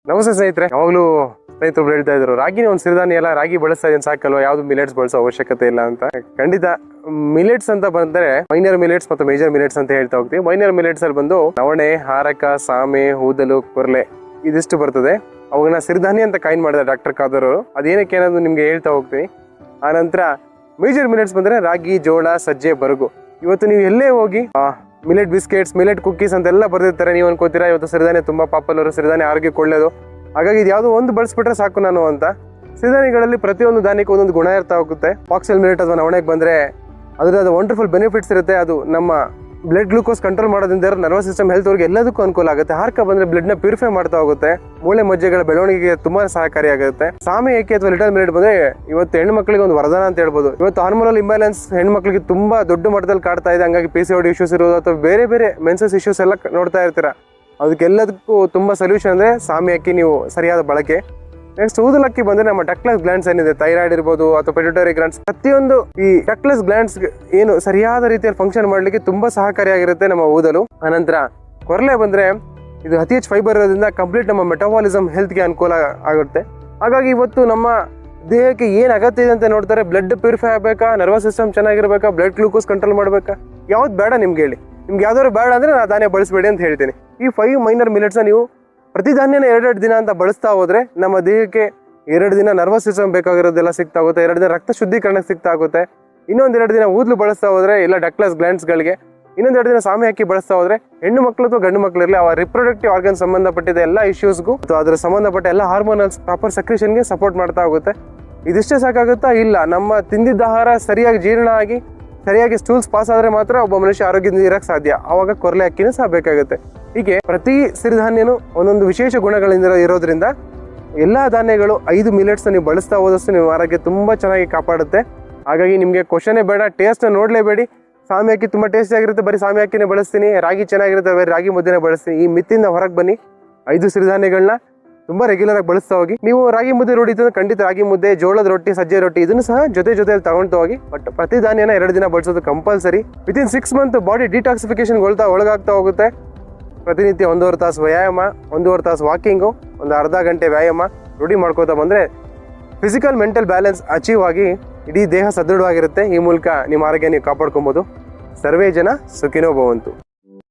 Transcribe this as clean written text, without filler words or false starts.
ನಮಸ್ತೆ ಸ್ನೇಹಿತರೆ. ಯಾವಾಗಲೂ ಸ್ನೇಹಿತರು ಹೇಳ್ತಾ ಇದ್ರು ರಾಗಿನ ಒಂದು ಸಿರಿಧಾನ್ಯ ಎಲ್ಲ ರಾಗಿ ಬಳಸ್ತಾ ಇದೀನಿ ಸಾಕಲ್ವಾ, ಯಾವ್ದು ಮಿಲೆಟ್ಸ್ ಬಳಸೋ ಅವಶ್ಯಕತೆ ಇಲ್ಲ ಅಂತ. ಖಂಡಿತ ಮಿಲೆಟ್ಸ್ ಅಂತ ಬಂದ್ರೆ ಮೈನರ್ ಮಿಲೆಟ್ಸ್ ಮತ್ತು ಮೇಜರ್ ಮಿಲೆಟ್ಸ್ ಅಂತ ಹೇಳ್ತಾ ಹೋಗ್ತೀವಿ. ಮೈನರ್ ಮಿಲೆಟ್ಸ್ ಅಲ್ಲಿ ಬಂದು ನವಣೆ, ಹಾರಕ, ಸಾಮೆ, ಊದಲು, ಕೊರ್ಲೆ ಇದಿಷ್ಟು ಬರ್ತದೆ. ಅವುಗಳನ್ನ ಸಿರಿಧಾನ್ಯ ಅಂತ ಕಾಯಿನ್ ಮಾಡಿದ ಡಾಕ್ಟರ್ ಖಾದರ್ ಅವರು. ಅದೇನಕ್ಕೆ ಅನ್ನೋದು ನಿಮ್ಗೆ ಹೇಳ್ತಾ ಹೋಗ್ತೀನಿ. ಆ ನಂತರ ಮೇಜರ್ ಮಿಲೆಟ್ಸ್ ಬಂದ್ರೆ ರಾಗಿ, ಜೋಳ, ಸಜ್ಜೆ, ಬರಗು. ಇವತ್ತು ನೀವು ಎಲ್ಲೇ ಹೋಗಿ ಮಿಲೆಟ್ ಬಿಸ್ಕೆಟ್ಸ್, ಮಿಲೆಟ್ ಕುಕ್ಕೀಸ್ ಅಂತೆಲ್ಲ ಬರ್ದಿರ್ತಾರೆ. ನೀವು ಅನ್ಕೋತೀರಾ ಇವತ್ತು ಸಿರಿಧಾನ್ಯ ತುಂಬಾ ಪಾಪುಲರ್, ಸಿರಿಧಾನ್ಯ ಆರೋಗ್ಯಕ್ಕೆ ಒಳ್ಳೇದು, ಹಾಗಾಗಿ ಇದು ಯಾವುದೋ ಒಂದು ಬಳಸ್ಬಿಟ್ರೆ ಸಾಕು ನಾನು ಅಂತ. ಸಿರಿಧಾನ್ಯಗಳಲ್ಲಿ ಪ್ರತಿಯೊಂದು ಧಾನ್ಯಕ್ಕೆ ಒಂದೊಂದು ಗುಣ ಇರ್ತಾ ಹೋಗುತ್ತೆ. ಫಾಕ್ಸೆಲ್ ಮಿಲೆಟ್ ಅಥವಾ ನವಣೆಗೆ ಬಂದ್ರೆ ಅದರ ವಂಡರ್ಫುಲ್ ಬೆನಿಫಿಟ್ಸ್ ಇರುತ್ತೆ. ಅದು ನಮ್ಮ ಬ್ಲಡ್ ಗ್ಲೂಕೋಸ್ ಕಂಟ್ರೋಲ್ ಮಾಡೋದ್ರಿಂದ ನರ್ವಸ್ ಸಿಸ್ಟಮ್ ಹೆಲ್ತ್ ಅವ್ರಿಗೆ ಎಲ್ಲದಕ್ಕೂ ಅನುಕೂಲ ಆಗುತ್ತೆ. ಹಾರ್ಕ ಬಂದ್ರೆ ಬ್ಲಡ್ ನ ಪ್ಯೂರಿಫೈ ಮಾಡ್ತಾ ಹೋಗುತ್ತೆ. ಮೂಳೆ ಮಜ್ಜೆಗಳ ಬೆಳವಣಿಗೆಗೆ ತುಂಬಾ ಸಹಕಾರಿಯಾಗುತ್ತೆ. ಸಾಮೆ, ಏಕೆ ಅಥವಾ ಲಿಟಲ್ ಮಿಲೆಟ್ ಬಂದ್ರೆ ಇವತ್ತು ಹೆಣ್ಣು ಮಕ್ಕಳಿಗೆ ಒಂದು ವರದಾನ ಅಂತ ಹೇಳ್ಬೋದು. ಇವತ್ತು ಹಾರ್ಮೋನಲ್ ಇಂಬ್ಯಾಲೆನ್ಸ್ ಹೆಣ್ಮಕ್ಳಿಗೆ ತುಂಬಾ ದೊಡ್ಡ ಮಟ್ಟದಲ್ಲಿ ಕಾಡ್ತಾ ಇದೆ. ಹಂಗಾಗಿ PCOD ಇಶ್ಯೂಸ್ ಇರೋದು ಅಥವಾ ಬೇರೆ ಬೇರೆ ಮೆನ್ಸಸ್ ಇಶ್ಯೂಸ್ ಎಲ್ಲ ನೋಡ್ತಾ ಇರ್ತೀರಾ. ಅದಕ್ಕೆಲ್ಲದಕ್ಕೂ ತುಂಬಾ ಸೊಲ್ಯೂಷನ್ ಅಂದ್ರೆ ಸಾಮೆ ಅಕ್ಕಿ ನೀವು ಸರಿಯಾದ ಬಳಕೆ. ನೆಕ್ಸ್ಟ್ ಊದಲಕ್ಕಿ ಬಂದ್ರೆ ನಮ್ಮ ಡಕ್ಲೆಸ್ ಗ್ಲ್ಯಾಂಡ್ಸ್ ಏನಿದೆ, ಥೈರಾಯ್ಡ್ ಇರ್ಬೋದು ಅಥವಾ ಪೆಟ್ಯೂಟರಿ ಗ್ಲ್ಯಾಂಡ್ಸ್, ಪ್ರತಿಯೊಂದು ಈ ಡಕ್ಲೆಸ್ ಗ್ಲ್ಯಾಂಡ್ಸ್ ಏನು ಸರಿಯಾದ ರೀತಿಯಲ್ಲಿ ಫಂಕ್ಷನ್ ಮಾಡ್ಲಿಕ್ಕೆ ತುಂಬಾ ಸಹಕಾರಿಯಾಗಿರುತ್ತೆ ನಮ್ಮ ಊದಲು. ಅನಂತರ ಕೊರ್ಲೆ ಬಂದ್ರೆ ಇದು ಅತಿ ಹೆಚ್ಚು ಫೈಬರ್ ಇರೋದ್ರಿಂದ ಕಂಪ್ಲೀಟ್ ನಮ್ಮ ಮೆಟಬಾಲಿಸಮ್ ಹೆಲ್ತ್ಗೆ ಅನುಕೂಲ ಆಗುತ್ತೆ. ಹಾಗಾಗಿ ಇವತ್ತು ನಮ್ಮ ದೇಹಕ್ಕೆ ಏನ್ ಅಗತ್ಯ ಇದೆ ಅಂತ ನೋಡ್ತಾರೆ. ಬ್ಲಡ್ ಪ್ಯೂರಿಫೈ ಆಗಬೇಕಾ, ನರ್ವಸ್ ಸಿಸ್ಟಮ್ ಚೆನ್ನಾಗಿರ್ಬೇಕಾ, ಬ್ಲಡ್ ಗ್ಲೂಕೋಸ್ ಕಂಟ್ರೋಲ್ ಮಾಡ್ಬೇಕಾ, ಯಾವ್ದು ಬೇಡ ನಿಮ್ಗೆ ಹೇಳಿ. ನಿಮ್ಗೆ ಯಾವ್ದಾದ್ರು ಬೇಡ ಅಂದ್ರೆ ನಾ ಧಾನ್ಯ ಬಳಸಬೇಡಿ ಅಂತ ಹೇಳ್ತೀನಿ. ಈ 5 ಮೈನರ್ ಮಿಲೆಟ್ಸ್ ನೀವು ಪ್ರತಿ ಧಾನ್ಯನ 2 ದಿನ ಅಂತ ಬಳಸ್ತಾ ಹೋದ್ರೆ ನಮ್ಮ ದೇಹಕ್ಕೆ 2 ದಿನ ನರ್ವಸ್ ಸಿಸ್ಟಮ್ ಬೇಕಾಗಿರೋದೆಲ್ಲ ಸಿಗ್ತಾ ಹೋಗುತ್ತೆ. 2 ದಿನ ರಕ್ತ ಶುದ್ಧೀಕರಣಕ್ಕೆ ಸಿಗ್ತಾ ಆಗುತ್ತೆ. ಇನ್ನೊಂದು 2 ದಿನ ಊದ್ಲು ಬಳಸ್ತಾ ಹೋದ್ರೆ ಇಲ್ಲ ಡಕ್ಲೆಸ್ ಗ್ಲ್ಯಾಂಡ್ಸ್ಗಳಿಗೆ, ಇನ್ನೊಂದು 2 ದಿನ ಸಾಮೆ ಅಕ್ಕಿ ಬಳಸ್ತಾ ಹೋದ್ರೆ ಹೆಣ್ಣು ಮಕ್ಕಳು ಅಥವಾ ಗಂಡು ಮಕ್ಕಳು ಇರಲಿ ಅವರ ರಿಪ್ರೊಡಕ್ಟಿವ್ ಆರ್ಗನ್ ಸಂಬಂಧಪಟ್ಟಿದ್ದ ಎಲ್ಲ ಇಶ್ಯೂಸ್ಗೂ ಅಥವಾ ಅದರ ಸಂಬಂಧಪಟ್ಟ ಎಲ್ಲ ಹಾರ್ಮೋನಲ್ಸ್ ಪ್ರಾಪರ್ ಸೆಕ್ರೇಷನ್ಗೆ ಸಪೋರ್ಟ್ ಮಾಡ್ತಾ ಹೋಗುತ್ತೆ. ಇದಿಷ್ಟೇ ಸಾಕಾಗುತ್ತಾ? ಇಲ್ಲ, ನಮ್ಮ ತಿಂದಿದ್ದ ಆಹಾರ ಸರಿಯಾಗಿ ಜೀರ್ಣ ಆಗಿ ಸರಿಯಾಗಿ ಸ್ಟೂಲ್ಸ್ ಪಾಸ್ ಆದ್ರೆ ಮಾತ್ರ ಒಬ್ಬ ಮನುಷ್ಯ ಆರೋಗ್ಯದಿಂದ ಇರಕ್ಕೆ ಸಾಧ್ಯ. ಆವಾಗ ಕೊರ್ಲೆ ಅಕ್ಕಿನೂ ಸಹ ಬೇಕಾಗುತ್ತೆ. ಹೀಗೆ ಪ್ರತಿ ಸಿರಿಧಾನ್ಯನೂ ಒಂದೊಂದು ವಿಶೇಷ ಗುಣಗಳಿಂದ ಇರೋದ್ರಿಂದ ಎಲ್ಲಾ ಧಾನ್ಯಗಳು 5 ಮಿಲೆಟ್ಸ್ ನೀವು ಬಳಸ್ತಾ ಹೋದಷ್ಟು ನಿಮ್ಮ ಆರೋಗ್ಯ ತುಂಬಾ ಚೆನ್ನಾಗಿ ಕಾಪಾಡುತ್ತೆ. ಹಾಗಾಗಿ ನಿಮಗೆ ಕ್ವಶನೇ ಬೇಡ, ಟೇಸ್ಟ್ ನೋಡ್ಲೇಬೇಡಿ. ಸಾಮೆ ಅಕ್ಕಿ ತುಂಬಾ ಟೇಸ್ಟಿ ಆಗಿರುತ್ತೆ, ಬರೀ ಸಾಮೆ ಅಕ್ಕಿನೇ ಬಳಸ್ತೀನಿ. ರಾಗಿ ಚೆನ್ನಾಗಿರುತ್ತೆ, ಬರೀ ರಾಗಿ ಮುದ್ದೆನೇ ಬಳಸ್ತೀನಿ. ಈ ಮಿತ್ತಿಂದ ಹೊರಗೆ ಬನ್ನಿ. 5 ಸಿರಿಧಾನ್ಯಗಳನ್ನ ತುಂಬಾ ರೆಗ್ಯುಲರ್ ಆಗಿ ಬಳಸ್ತಾ ಹೋಗಿ. ನೀವು ರಾಗಿ ಮುದ್ದೆ ರೂಢಿ ಇತ್ತು ಖಂಡಿತ ರಾಗಿ ಮುದ್ದೆ, ಜೋಳದ ರೊಟ್ಟಿ, ಸಜ್ಜೆ ರೊಟ್ಟಿ ಇದನ್ನು ಸಹ ಜೊತೆಯಲ್ಲಿ ತಗೊಂಡು ಹೋಗಿ. ಬಟ್ ಪ್ರತಿ ಧಾನ್ಯನ 2 ದಿನ ಬಳಸೋದು compulsory. Within 6 month body detoxification ಒಳಗಾಗ್ತಾ ಹೋಗುತ್ತೆ. ಪ್ರತಿನಿತ್ಯ 1.5 ತಾಸು ವ್ಯಾಯಾಮ, 1.5 ತಾಸು ವಾಕಿಂಗು, ಒಂದು ಅರ್ಧ ಗಂಟೆ ವ್ಯಾಯಾಮ ರೂಢಿ ಮಾಡ್ಕೋತಾ ಬಂದ್ರೆ ಫಿಸಿಕಲ್ ಮೆಂಟಲ್ ಬ್ಯಾಲೆನ್ಸ್ ಅಚೀವ್ ಆಗಿ ಇಡೀ ದೇಹ ಸದೃಢವಾಗಿರುತ್ತೆ. ಈ ಮೂಲಕ ನಿಮ್ಮ ಆರೋಗ್ಯ ನೀವು ಕಾಪಾಡ್ಕೊಬೋದು. ಸರ್ವೇ ಜನ ಸುಖಿನೋ ಭವಂತು.